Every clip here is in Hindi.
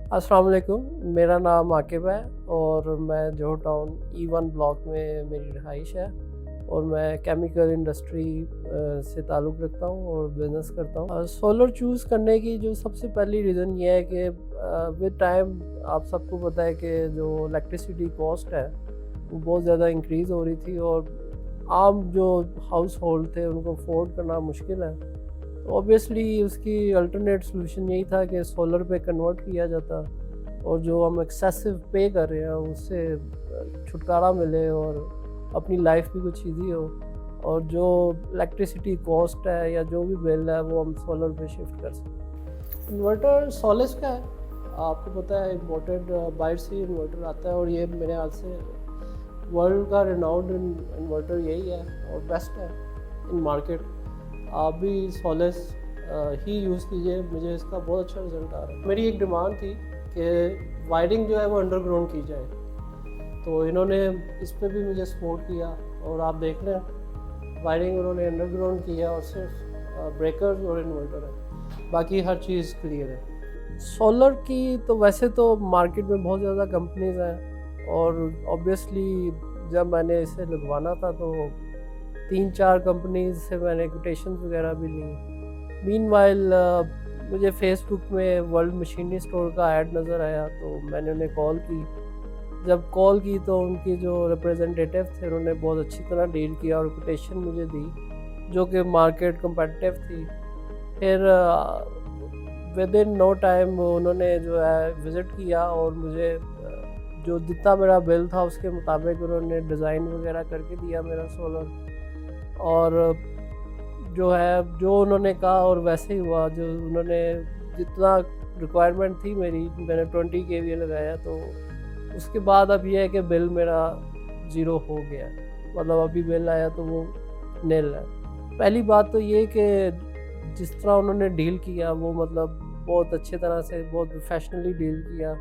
अस्सलाम वालेकुम, मेरा नाम आकिब है और मैं जोहर टाउन E1 ब्लॉक में मेरी रिहाइश है और मैं केमिकल इंडस्ट्री से ताल्लुक़ रखता हूँ और बिज़नेस करता हूँ। सोलर चूज़ करने की जो सबसे पहली रीज़न ये है कि विद टाइम आप सबको पता है कि जो इलेक्ट्रिसिटी कॉस्ट है वो बहुत ज़्यादा इंक्रीज़ हो रही थी और आम जो हाउस होल्ड थे उनको अफोर्ड करना मुश्किल है। ऑब्वियसली उसकी अल्टरनेट सॉल्यूशन यही था कि सोलर पे कन्वर्ट किया जाता और जो हम एक्सेसिव पे कर रहे हैं उससे छुटकारा मिले और अपनी लाइफ भी कुछ ईजी हो और जो इलेक्ट्रिसिटी कॉस्ट है या जो भी बिल है वो हम सोलर पे शिफ्ट कर सकते। इन्वर्टर सोलिस का है, आपको पता है इम्पोर्टेड बाहर से इन्वर्टर आता है और ये मेरे ख्याल से वर्ल्ड का रिनाउंड इन्वर्टर यही है और बेस्ट है इन मार्केट। आप भी सोलिस ही यूज़ कीजिए, मुझे इसका बहुत अच्छा रिज़ल्ट आ रहा है। मेरी एक डिमांड थी कि वायरिंग जो है वो अंडरग्राउंड की जाए, तो इन्होंने इस पे भी मुझे सपोर्ट किया और आप देख रहे हैं वायरिंग उन्होंने अंडरग्राउंड किया और सिर्फ ब्रेकर्स और इन्वर्टर है, बाकी हर चीज़ क्लियर है। सोलर की तो वैसे तो मार्केट में बहुत ज़्यादा कंपनीज़ हैं और ऑब्वियसली जब मैंने इसे लगवाना था तो 3-4 कंपनीज से मैंने कोटेशंस वगैरह भी ली। मीनवाइल मुझे फेसबुक में वर्ल्ड मशीनरी स्टोर का ऐड नज़र आया तो मैंने उन्हें कॉल की। जब कॉल की तो उनकी जो रिप्रेजेंटेटिव थे उन्होंने बहुत अच्छी तरह डील किया और कोटेशन मुझे दी जो कि मार्केट कम्पेटिटिव थी। फिर विद इन नो टाइम उन्होंने जो है विज़िट किया और मुझे जो जितना मेरा बिल था उसके मुताबिक उन्होंने डिज़ाइन वगैरह करके दिया मेरा सोलर और जो है जो उन्होंने कहा और वैसे ही हुआ। जो उन्होंने जितना रिक्वायरमेंट थी मेरी, मैंने 20 केवीए लगाया तो उसके बाद अब ये है कि बिल मेरा ज़ीरो हो गया, मतलब अभी बिल आया तो वो निल है। पहली बात तो ये कि जिस तरह उन्होंने डील किया वो मतलब बहुत अच्छे तरह से बहुत प्रोफेशनली डील किया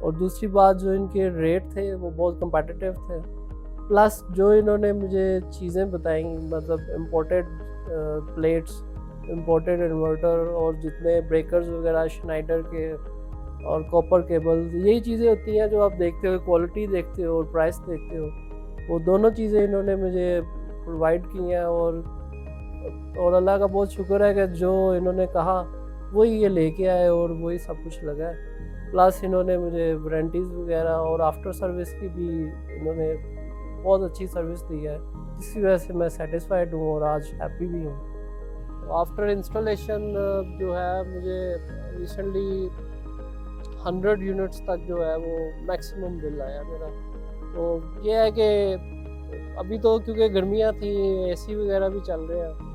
और दूसरी बात जो इनके रेट थे वो बहुत कम्पिटिटिव थे। प्लस जो इन्होंने मुझे चीज़ें बताई मतलब इम्पोर्टेड प्लेट्स, इम्पोर्टेड इन्वर्टर और जितने ब्रेकर्स वगैरह श्नाइडर के और कॉपर केबल्स, यही चीज़ें होती हैं जो आप देखते हो, क्वालिटी देखते हो और प्राइस देखते हो, वो दोनों चीज़ें इन्होंने मुझे प्रोवाइड की हैं और अल्लाह का बहुत शुक्र है कि जो इन्होंने कहा वही ये लेके आए और वही सब कुछ लगा है। प्लस इन्होंने मुझे वारंटीज़ वगैरह और आफ्टर सर्विस की भी इन्होंने बहुत अच्छी सर्विस दी है जिसकी वजह से मैं सेटिस्फाइड हूँ और आज हैप्पी भी हूँ। तो आफ्टर इंस्टॉलेशन जो है मुझे रिसेंटली 100 यूनिट्स तक जो है वो मैक्सिमम बिल आया मेरा। तो ये है कि अभी तो क्योंकि गर्मियाँ थी एसी वगैरह भी चल रहे हैं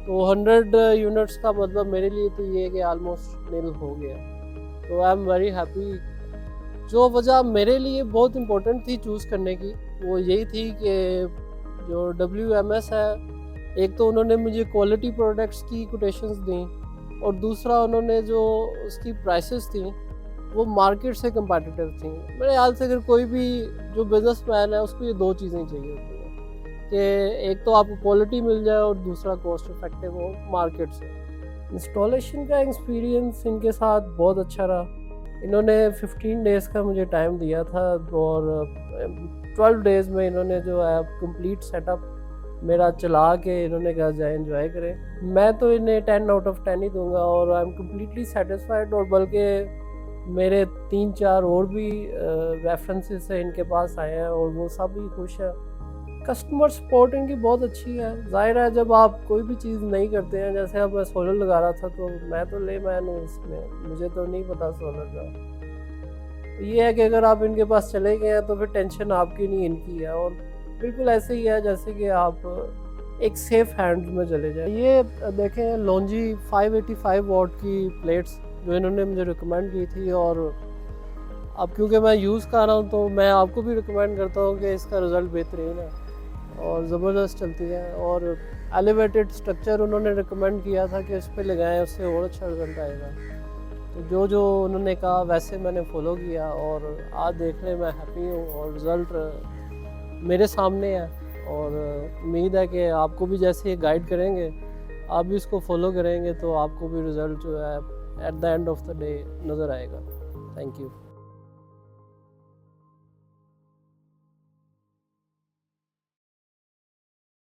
तो 100 यूनिट्स का मतलब मेरे लिए तो ये है कि आलमोस्ट निल हो गया। तो आई एम वेरी हैप्पी। जो वजह मेरे लिए बहुत इम्पोर्टेंट थी चूज़ करने की वो यही थी कि जो WMS है, एक तो उन्होंने मुझे क्वालिटी प्रोडक्ट्स की कोटेशंस दी और दूसरा उन्होंने जो उसकी प्राइसेस थी वो मार्केट से कम्पिटिटिव थी। मेरे ख्याल से अगर कोई भी जो बिजनेसमैन है उसको ये दो चीज़ें चाहिए होती हैं कि एक तो आपको क्वालिटी मिल जाए और दूसरा कॉस्ट इफेक्टिव हो मार्केट से। इंस्टॉलेशन का एक्सपीरियंस इनके साथ बहुत अच्छा रहा। इन्होंने 15 डेज़ का मुझे टाइम दिया था और 12 डेज़ में इन्होंने जो है कंप्लीट सेटअप मेरा चला के इन्होंने कहा जाए एंजॉय करें। मैं तो इन्हें 10 आउट ऑफ 10 ही दूंगा और आई एम कम्प्लीटली सेटिस्फाइड और बल्कि मेरे 3-4 और भी रेफरेंसेस से इनके पास आए हैं और वो सब भी खुश हैं। कस्टमर सपोर्ट इनकी बहुत अच्छी है। ज़ाहिर है जब आप कोई भी चीज़ नहीं करते हैं, जैसे अब मैं सोलर लगा रहा था तो मैं तो लेमैन हूँ इसमें, मुझे तो नहीं पता सोलर का। तो ये है कि अगर आप इनके पास चले गए हैं तो फिर टेंशन आपकी नहीं इनकी है और बिल्कुल ऐसे ही है जैसे कि आप एक सेफ हैंड में चले जाए। ये देखें लॉन्जी 585 वॉट की प्लेट्स जो इन्होंने मुझे रिकमेंड की थी और अब क्योंकि मैं यूज़ कर रहा हूँ तो मैं आपको भी रिकमेंड करता हूँ कि इसका रिज़ल्ट बेहतरीन है और ज़बरदस्त चलती है। और एलिवेटेड स्ट्रक्चर उन्होंने रिकमेंड किया था कि इस पर लगाएं, उससे और अच्छा रिज़ल्ट आएगा। तो जो जो उन्होंने कहा वैसे मैंने फॉलो किया और आज देख लें मैं हैप्पी हूँ और रिज़ल्ट मेरे सामने है और उम्मीद है कि आपको भी जैसे ये गाइड करेंगे आप भी इसको फॉलो करेंगे तो आपको भी रिज़ल्ट जो है at the end of the day नज़र आएगा। Thank you.